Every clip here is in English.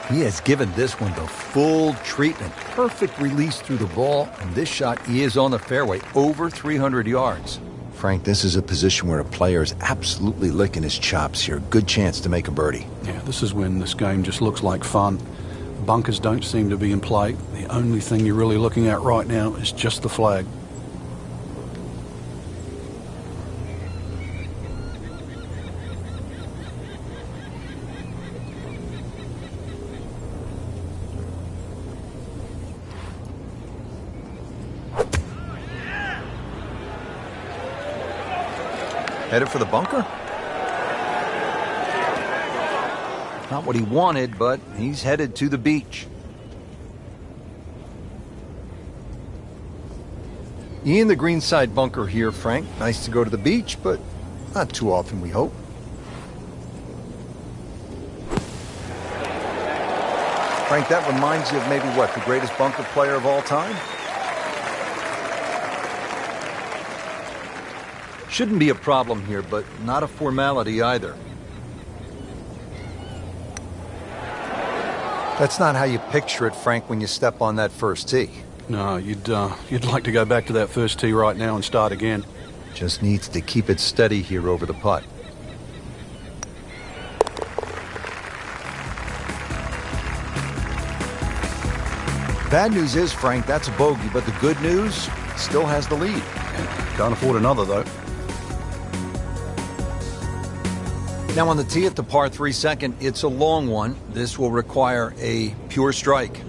He has given this one the full treatment. Perfect release through the ball, and this shot is on the fairway, over 300 yards. Frank, this is a position where a player is absolutely licking his chops here. Good chance to make a birdie. Yeah, this is when this game just looks like fun. Bunkers don't seem to be in play. The only thing you're really looking at right now is just the flag. Headed for the bunker? Not what he wanted, but he's headed to the beach. In the greenside bunker here, Frank. Nice to go to the beach, but not too often, we hope. Frank, that reminds you of maybe what, the greatest bunker player of all time? Shouldn't be a problem here, but not a formality either. That's not how you picture it, Frank, when you step on that first tee. No, you'd like to go back to that first tee right now and start again. Just needs to keep it steady here over the putt. Bad news is, Frank, that's a bogey, but the good news, still has the lead. Can't afford another, though. Now on the tee at the par 3 second, it's a long one. This will require a pure strike.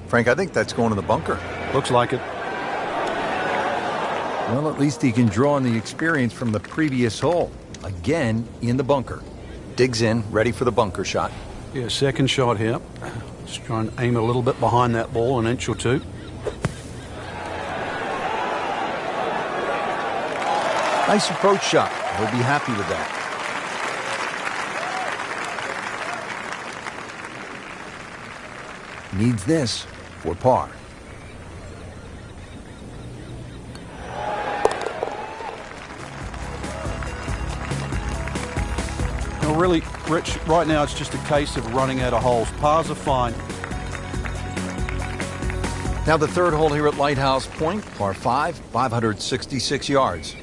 Frank, I think that's going to the bunker. Looks like it. Well, at least he can draw on the experience from the previous hole. Again, in the bunker. Digs in, ready for the bunker shot. Yeah, second shot here. Just try and aim a little bit behind that ball, an inch or two. Nice approach shot. He'll be happy with that. Needs this for par. Really, Rich, right now it's just a case of running out of holes. Pars are fine. Now the third hole here at Lighthouse Point, par 5, 566 yards.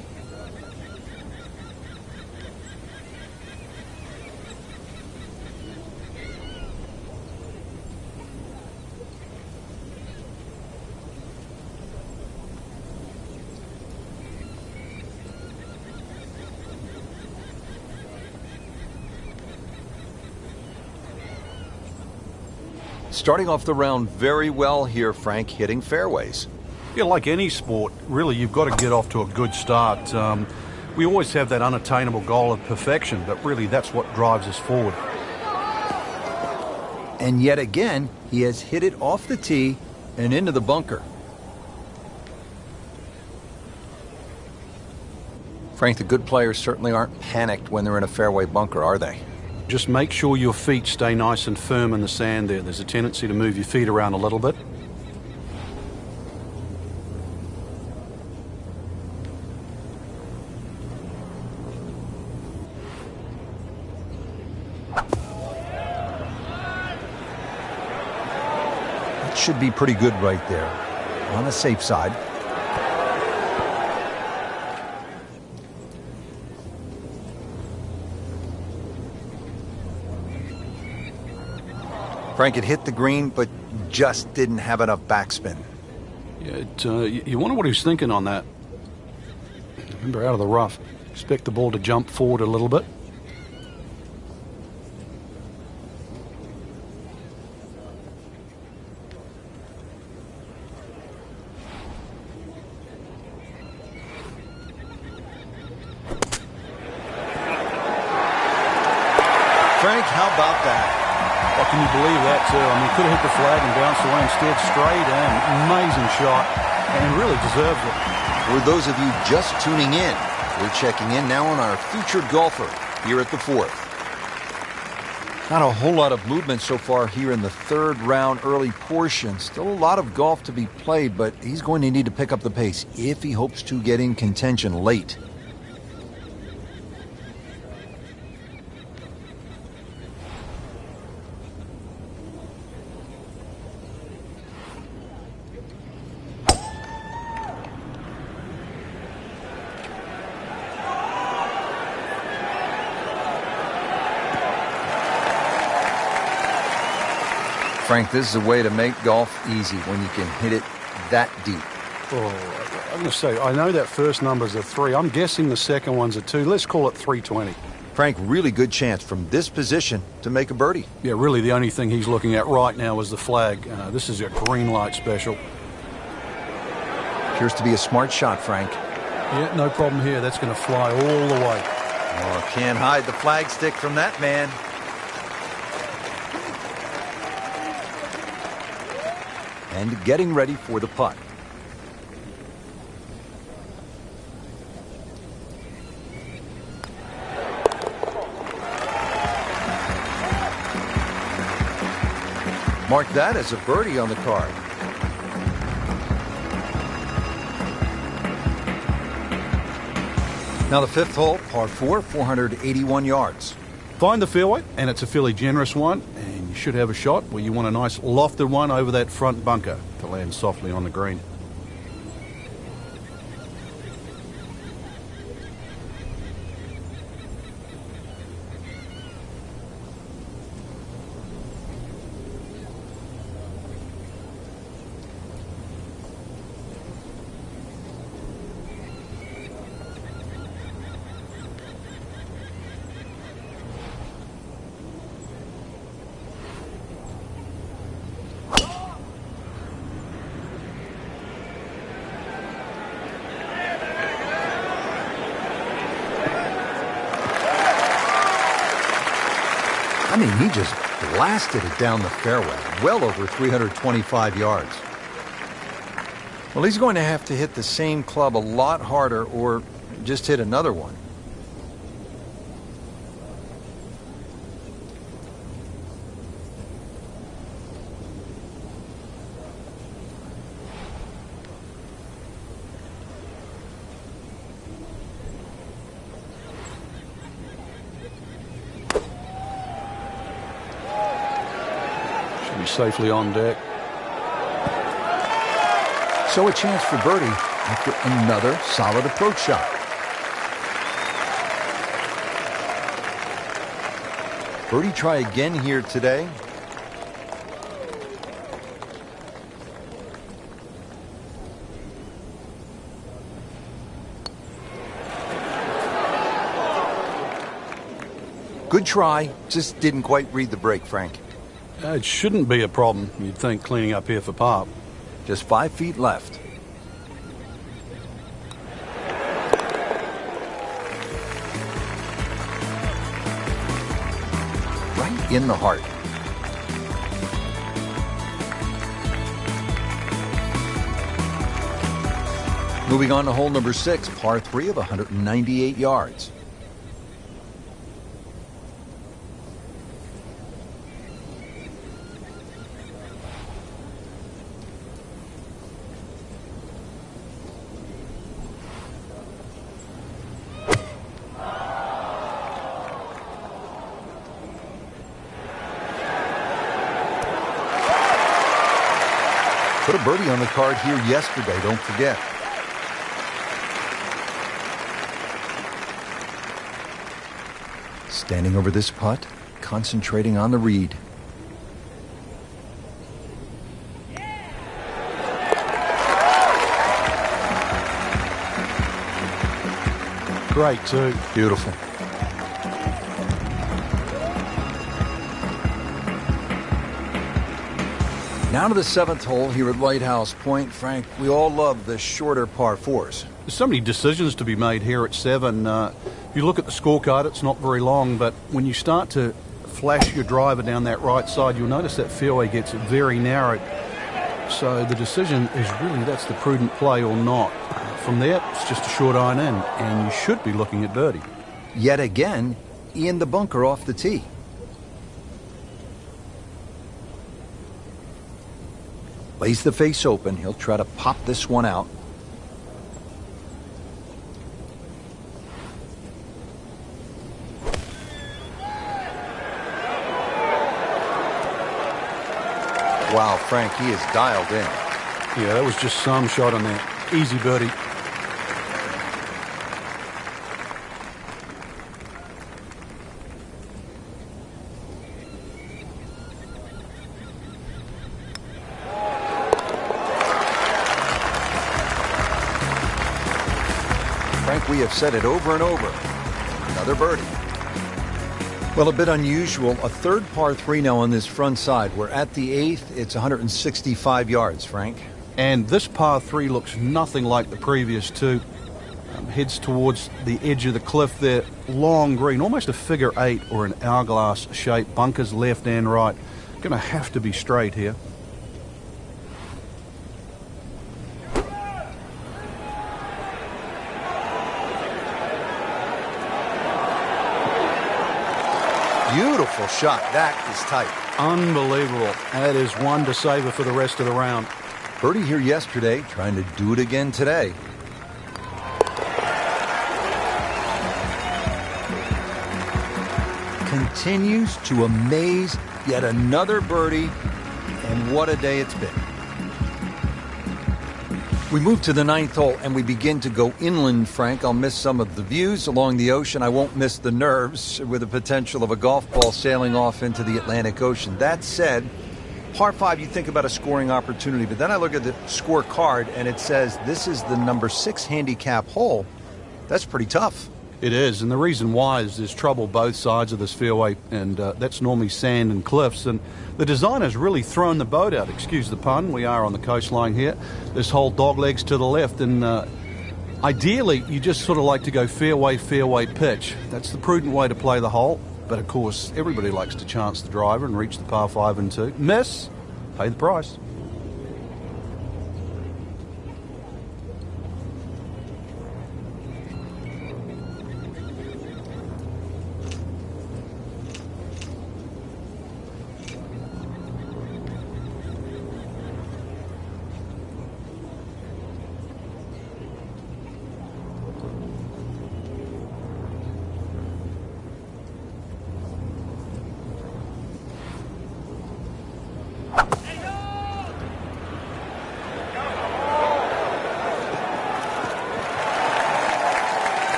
Starting off the round very well here, Frank, hitting fairways. Yeah, like any sport, really, you've got to get off to a good start. We always have that unattainable goal of perfection, but really that's what drives us forward. And yet again, he has hit it off the tee and into the bunker. Frank, the good players certainly aren't panicked when they're in a fairway bunker, are they? Just make sure your feet stay nice and firm in the sand there. There's a tendency to move your feet around a little bit. That should be pretty good right there. On the safe side. Frank, it hit the green, but just didn't have enough backspin. Yeah, you wonder what he was thinking on that. Remember, out of the rough. Expect the ball to jump forward a little bit. Frank, how about that? Oh, can you believe that, too? I mean, could have hit the flag and bounced away instead. Straight and amazing shot, and he really deserves it. For those of you just tuning in, We're checking in now on our featured golfer here at the fourth. Not a whole lot of movement so far here in the third round early portion. Still a lot of golf to be played, but he's going to need to pick up the pace if he hopes to get in contention late. Frank, this is a way to make golf easy when you can hit it that deep. Oh, I'm going to say, I know that first number's a 3. I'm guessing the second one's a 2. Let's call it 320. Frank, really good chance from this position to make a birdie. Yeah, really the only thing he's looking at right now is the flag. This is a green light special. Appears to be a smart shot, Frank. Yeah, no problem here. That's going to fly all the way. Oh, can't hide the flag stick from that man. And getting ready for the putt. Mark that as a birdie on the card. Now the fifth hole, par 4, 481 yards. Find the fairway, and it's a fairly generous one, and you should have a shot where you want a nice lofted one over that front bunker to land softly on the green. I mean, he just blasted it down the fairway, well over 325 yards. Well, he's going to have to hit the same club a lot harder or just hit another one. Safely on deck. So a chance for birdie after another solid approach shot. Birdie try again here today. Good try, just didn't quite read the break, Frank. It shouldn't be a problem, you'd think, cleaning up here for par. Just 5 feet left. Right in the heart. Moving on to hole number 6, par 3 of 198 yards. Put a birdie on the card here yesterday, don't forget. Standing over this putt, concentrating on the read. Great too. Beautiful. Now to the 7th hole here at Lighthouse Point. Frank, we all love the shorter par 4s. There's so many decisions to be made here at 7. If you look at the scorecard, it's not very long, but when you start to flash your driver down that right side, you'll notice that fairway gets very narrow. So the decision is really that's the prudent play or not. From there, it's just a short iron in, and you should be looking at birdie. Yet again, in the bunker off the tee. Lays the face open. He'll try to pop this one out. Wow, Frank, he is dialed in. Yeah, that was just some shot on there. Easy birdie. Frank, we have said it over and over. Another birdie. Well, a bit unusual. A third par 3 now on this front side. We're at the 8th. It's 165 yards, Frank. And this par 3 looks nothing like the previous two. Heads towards the edge of the cliff there. Long green, almost a figure 8 or an hourglass shape. Bunkers left and right. Going to have to be straight here. Beautiful shot. That is tight. Unbelievable. That is one to savor for the rest of the round. Birdie here yesterday, trying to do it again today. Continues to amaze. Yet another birdie, and what a day it's been. We move to the 9th hole, and we begin to go inland, Frank. I'll miss some of the views along the ocean. I won't miss the nerves with the potential of a golf ball sailing off into the Atlantic Ocean. That said, par 5, you think about a scoring opportunity, but then I look at the scorecard, and it says this is the number 6 handicap hole. That's pretty tough. It is, and the reason why is there's trouble both sides of this fairway, and that's normally sand and cliffs, and the designer's really thrown the boat out, excuse the pun. We are on the coastline here. This whole doglegs to the left, and ideally you just sort of like to go fairway, fairway pitch. That's the prudent way to play the hole, but of course everybody likes to chance the driver and reach the par 5 and 2. Miss, pay the price.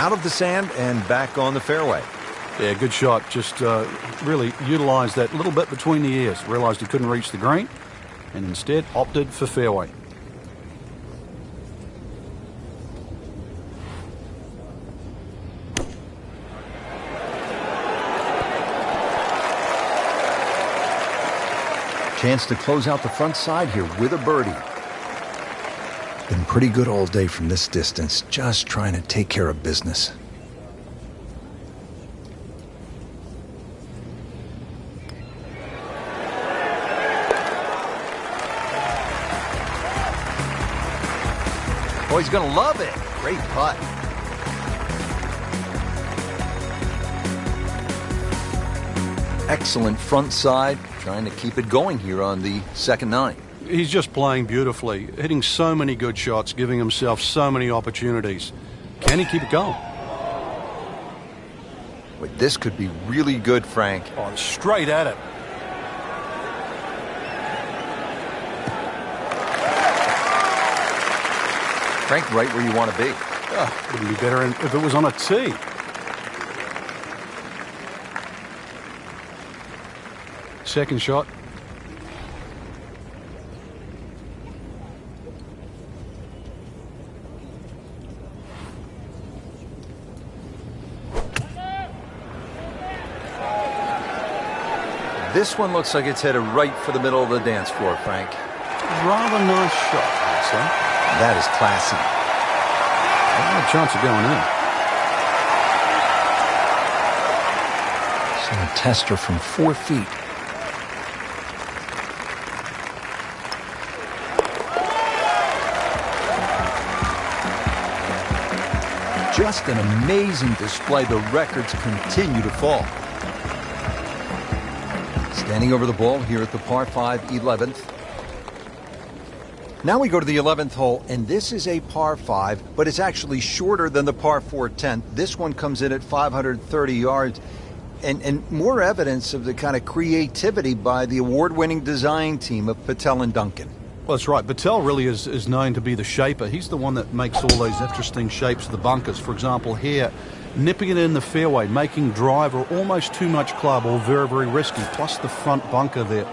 Out of the sand and back on the fairway. Yeah, good shot. Just really utilized that little bit between the ears. Realized he couldn't reach the green and instead opted for fairway. Chance to close out the front side here with a birdie. Been pretty good all day from this distance, just trying to take care of business. Oh, he's gonna love it. Great putt. Excellent front side, trying to keep it going here on the second 9. He's just playing beautifully, hitting so many good shots, giving himself so many opportunities. Can he keep it going? But this could be really good, Frank. Oh, straight at it. Frank, right where you want to be. Wouldn't be better if it was on a tee. Second shot. This one looks like it's headed right for the middle of the dance floor, Frank. Rather nice shot, I'd say. That is classy. No chance of going in. So a tester from 4 feet. Just an amazing display. The records continue to fall. Standing over the ball here at the par 5 11th. Now we go to the 11th hole, and this is a par 5, but it's actually shorter than the par 4 10th. This one comes in at 530 yards, and more evidence of the kind of creativity by the award-winning design team of Patel and Duncan. Well, that's right. Patel really is known to be the shaper. He's the one that makes all those interesting shapes of the bunkers. For example, here, nipping it in the fairway, making driver almost too much club or very, very risky, plus the front bunker there.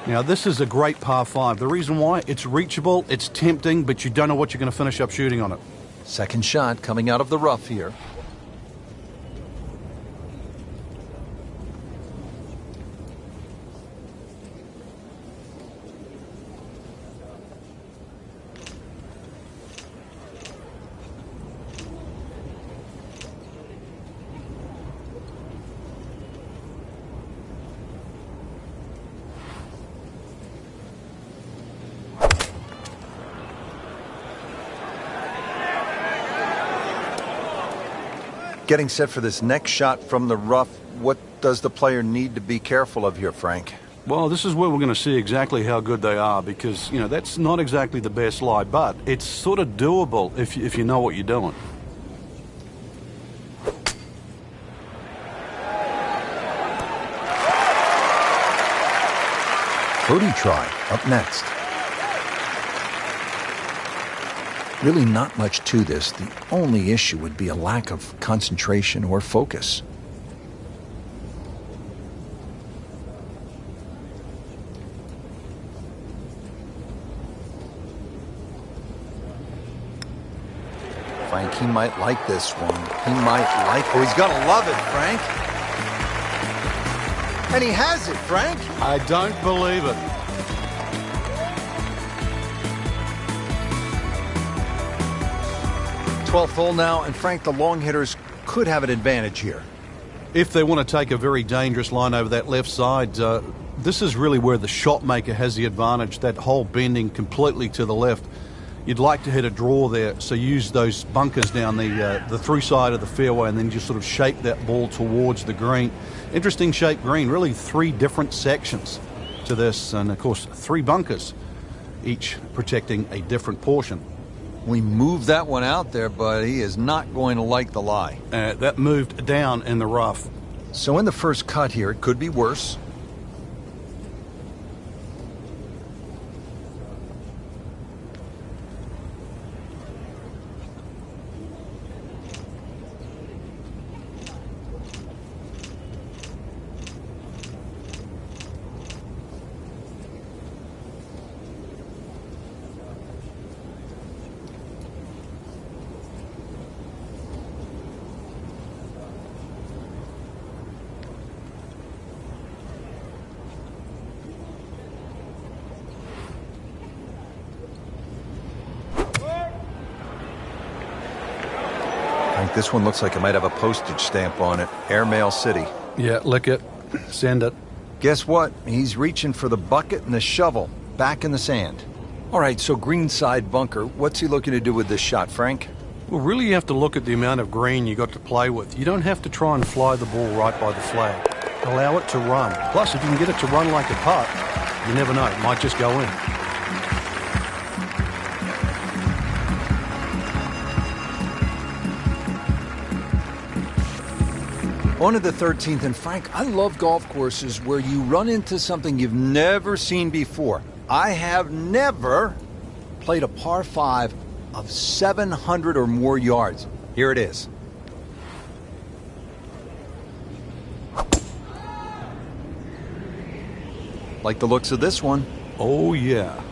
Now, this is a great par 5. The reason why, it's reachable, it's tempting, but you don't know what you're going to finish up shooting on it. Second shot coming out of the rough here. Getting set for this next shot from the rough, what does the player need to be careful of here, Frank? Well, this is where we're going to see exactly how good they are because, you know, that's not exactly the best lie, but it's sort of doable if you know what you're doing. Birdie try up next. Really not much to this. The only issue would be a lack of concentration or focus. Frank, he might like this one. He might like... Oh, he's going to love it, Frank. And he has it, Frank. I don't believe it. Twelfth hole now, and Frank, the long hitters could have an advantage here. If they want to take a very dangerous line over that left side, this is really where the shot maker has the advantage, that hole bending completely to the left. You'd like to hit a draw there, so use those bunkers down the through side of the fairway and then just sort of shape that ball towards the green. Interesting shaped green, really 3 different sections to this, and of course 3 bunkers, each protecting a different portion. We moved that one out there, but he is not going to like the lie. That moved down in the rough. So in the first cut here, it could be worse. This one looks like it might have a postage stamp on it. Airmail City. Yeah, lick it. Send it. Guess what? He's reaching for the bucket and the shovel. Back in the sand. All right, so greenside bunker. What's he looking to do with this shot, Frank? Well, really you have to look at the amount of green you got to play with. You don't have to try and fly the ball right by the flag. Allow it to run. Plus, if you can get it to run like a putt, you never know. It might just go in. On to the 13th, and Frank, I love golf courses where you run into something you've never seen before. I have never played a par 5 of 700 or more yards. Here it is. Like the looks of this one. Oh, yeah.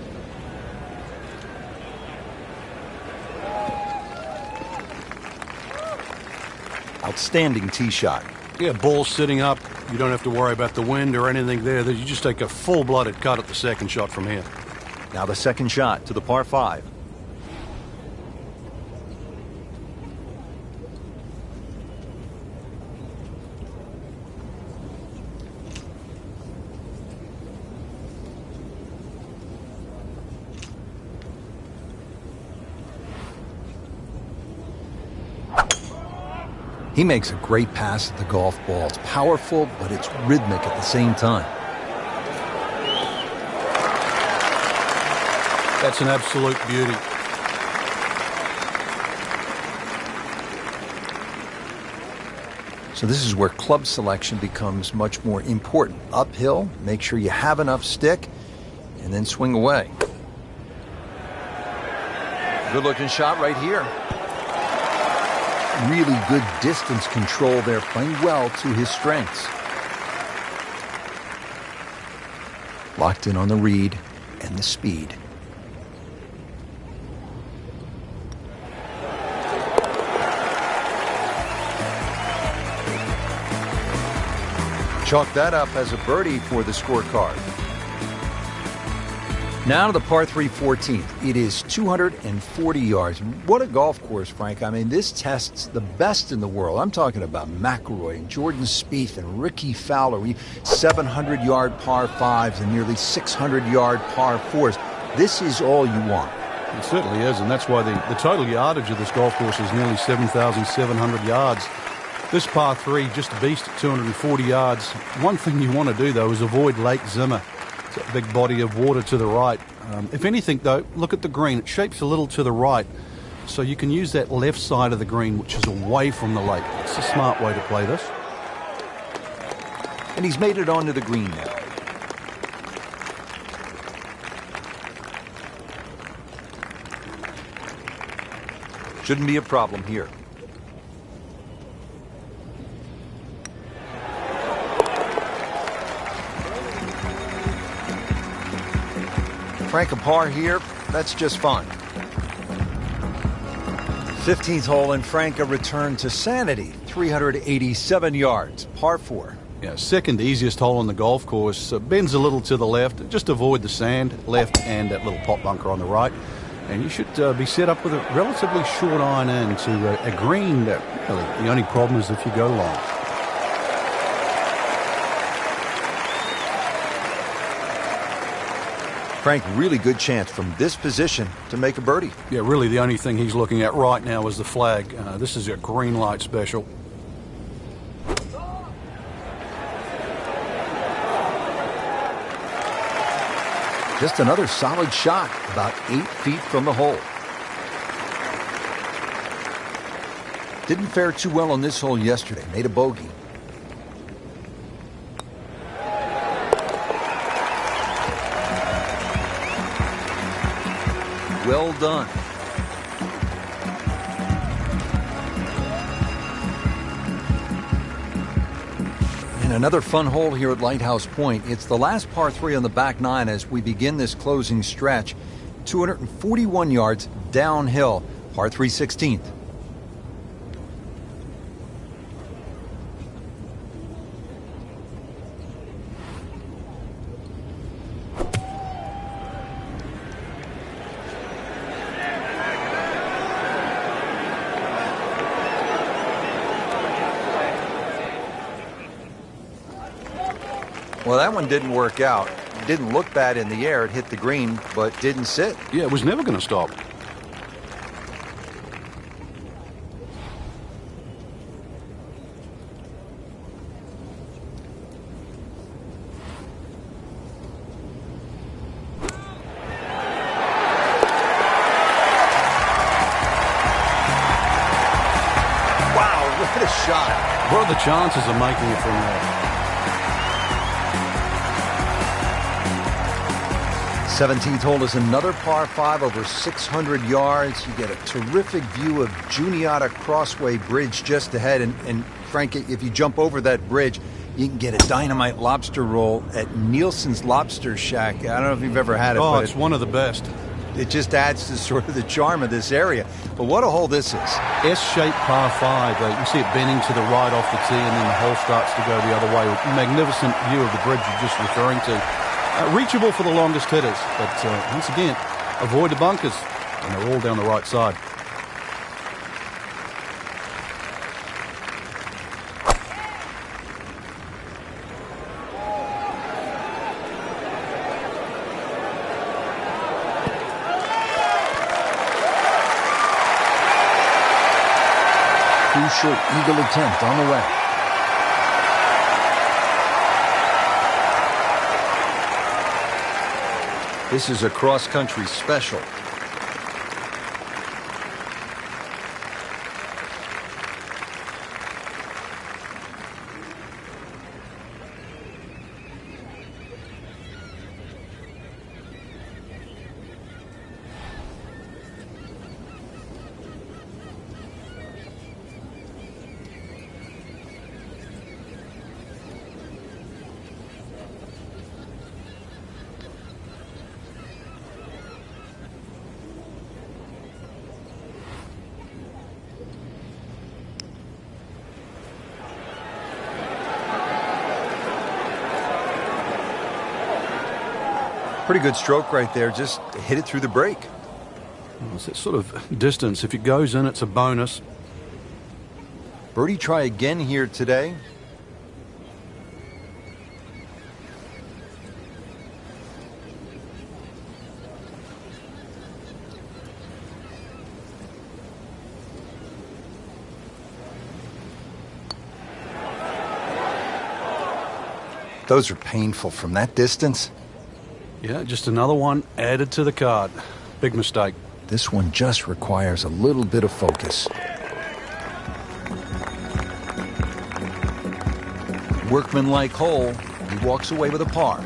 Outstanding tee shot. Yeah, ball sitting up. You don't have to worry about the wind or anything there. You just take a full-blooded cut at the second shot from here. Now the second shot to the par 5. He makes a great pass at the golf ball. It's powerful, but it's rhythmic at the same time. That's an absolute beauty. So this is where club selection becomes much more important. Uphill, make sure you have enough stick, and then swing away. Good-looking shot right here. Really good distance control there, playing well to his strengths. Locked in on the read and the speed. Chalk that up as a birdie for the scorecard. Now to the par 3 14th. It is 240 yards. What a golf course, Frank. I mean, this tests the best in the world. I'm talking about McIlroy and Jordan Spieth and Ricky Fowler. 700-yard par 5s and nearly 600-yard par 4s. This is all you want. It certainly is, and that's why the total yardage of this golf course is nearly 7,700 yards. This par 3, just a beast at 240 yards. One thing you want to do, though, is avoid Lake Zimmer. It's a big body of water to the right. If anything, though, look at the green. It shapes a little to the right, so you can use that left side of the green, which is away from the lake. It's a smart way to play this. And he's made it onto the green now. Shouldn't be a problem here. Frank, a par here, that's just fine. 15th hole, and Frank a return to sanity. 387 yards, par 4. Yeah, second easiest hole on the golf course. Bends a little to the left. Just avoid the sand, left, and that little pot bunker on the right. And you should be set up with a relatively short iron in to a green that really the only problem is if you go long. Frank, really good chance from this position to make a birdie. Yeah, really the only thing he's looking at right now is the flag. This is a green light special. Just another solid shot, about 8 feet from the hole. Didn't fare too well on this hole yesterday. Made a bogey. Well done. And another fun hole here at Lighthouse Point. It's the last par 3 on the back nine as we begin this closing stretch. 241 yards downhill, par 3 16th. Well, that one didn't work out. It didn't look bad in the air. It hit the green, but didn't sit. Yeah, it was never going to stop. Wow, what a shot. What are the chances of making it from there? 17th hole is another par 5 over 600 yards. You get a terrific view of Juniata Crossway Bridge just ahead. And Frank, if you jump over that bridge, you can get a dynamite lobster roll at Nielsen's Lobster Shack. I don't know if you've ever had it. Oh, but it's one of the best. It just adds to sort of the charm of this area. But what a hole this is. S-shaped par 5. You can see it bending to the right off the tee, and then the hole starts to go the other way. Magnificent view of the bridge you're just referring to. Reachable for the longest hitters, but once again, avoid the bunkers, and they're all down the right side. crucial eagle attempt on the way. This is a cross-country special. Pretty good stroke right there. Just hit it through the break. Well, it's that sort of distance. If it goes in, it's a bonus. Birdie try again here today. Those are painful from that distance. Yeah, just another one added to the card. Big mistake. This one just requires a little bit of focus. Workmanlike hole. He walks away with a par.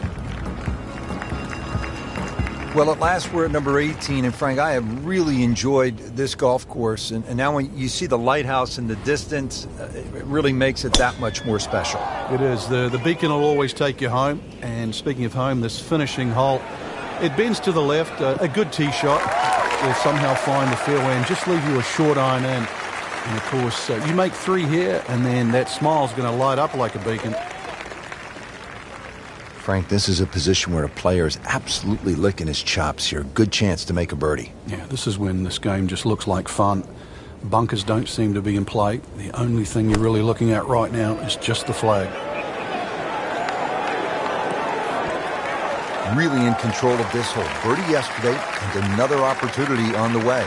Well, at last we're at number 18, and Frank, I have really enjoyed this golf course. And now when you see the lighthouse in the distance, it really makes it that much more special. It is. The beacon will always take you home. And speaking of home, this finishing hole, it bends to the left. A good tee shot will somehow find the fairway and just leave you a short iron in. And, of course, you make three here, and then that smile's going to light up like a beacon. Frank, this is a position where a player is absolutely licking his chops here. Good chance to make a birdie. Yeah, this is when this game just looks like fun. Bunkers don't seem to be in play. The only thing you're really looking at right now is just the flag. Really in control of this hole. Birdie yesterday and another opportunity on the way.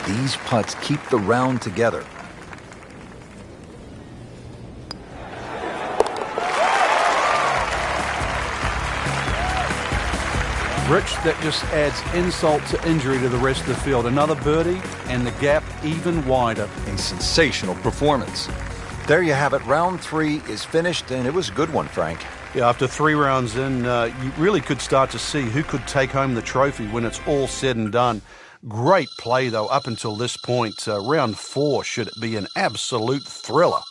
These putts keep the round together. Rich, that just adds insult to injury to the rest of the field. Another birdie, and the gap even wider. A sensational performance. There you have it. Round 3 is finished, and it was a good one, Frank. Yeah, after 3 rounds in, you really could start to see who could take home the trophy when it's all said and done. Great play, though, up until this point. Round 4 should be an absolute thriller.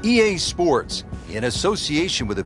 EA Sports, in association with